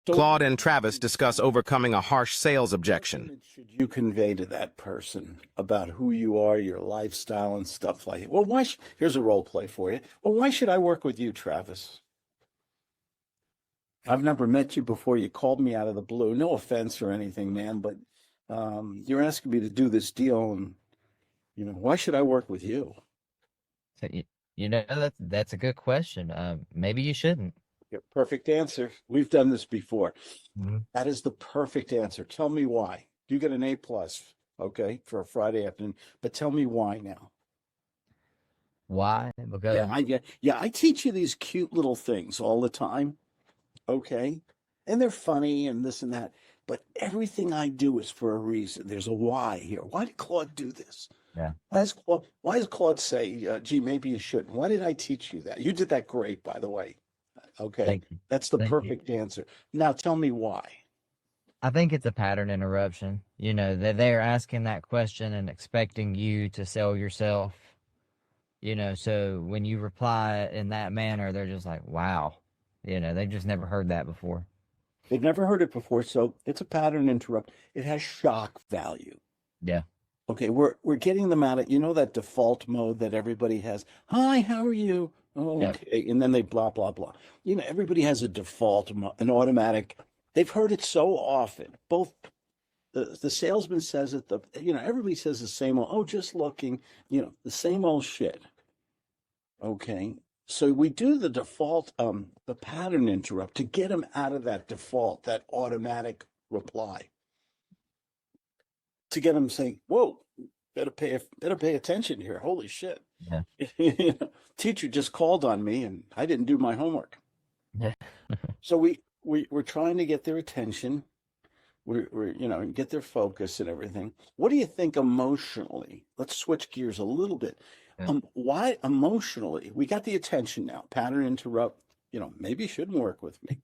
So Claude and Travis discuss overcoming a harsh sales objection. what should you convey to that person about who you are, your lifestyle, and stuff like that? Well, here's a role play for you. Well, why should I work with you, Travis? I've never met you before. You called me out of the blue. No offense or anything, man, but you're asking me to do this deal, and why should I work with you? So, that's a good question. Maybe you shouldn't. Yeah, perfect answer. We've done this before. Mhm. That is the perfect answer. Tell me why. You get an A plus, okay, for a Friday afternoon, but tell me why now. Why? Because I teach you these cute little things all the time, okay? And they're funny and this and that, but everything I do is for a reason. There's a why here. Why did Claude do this? yeah, Why does Claude say, gee, maybe you shouldn't? Why did I teach you that? You did that great, by the way. Okay, thank you, that's the thank you. perfect answer. Now tell me why. I think it's a pattern interruption. They're asking that question and expecting you to sell yourself. So when you reply in that manner, they're just like, wow. They've just never heard that before. They've never heard it before, so it's a pattern interrupt. It has shock value. Yeah. Okay, we're getting them out of that default mode that everybody has. Hi, how are you? Oh, Yep. okay, and then they blah blah blah. Everybody has a default, an automatic. They've heard it so often. Both the salesman says it. Everybody says the same old. Oh, just looking. The same old shit. Okay, so we do the default, the pattern interrupt to get them out of that default, that automatic reply, to get them saying, "Whoa, better pay attention here. Holy shit! Yeah. Teacher just called on me, and I didn't do my homework." Yeah. So we're trying to get their attention. We're get their focus and everything. What do you think emotionally? Let's switch gears a little bit. Yeah. Why emotionally? We got the attention now. Pattern interrupt. Maybe you shouldn't work with me.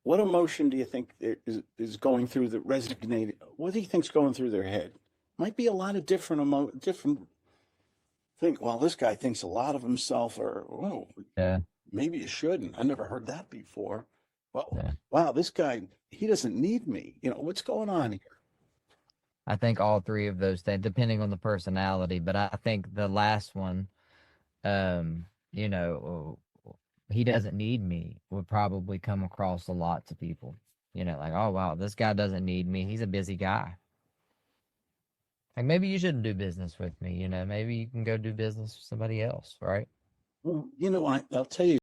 What emotion do you think is going through the resonating? What do you think's going through their head? Might be a lot of different think. Well, this guy thinks a lot of himself, or oh, Yeah. maybe you shouldn't. I never heard that before. Well, Yeah. wow, this guy, he doesn't need me. What's going on here? I think all three of those things, depending on the personality, but I think the last one, um, you know, he doesn't need me would probably come across a lot to people. Like, oh wow, this guy doesn't need me. He's a busy guy. Like maybe you shouldn't do business with me. Maybe you can go do business with somebody else, right? Well, I'll tell you.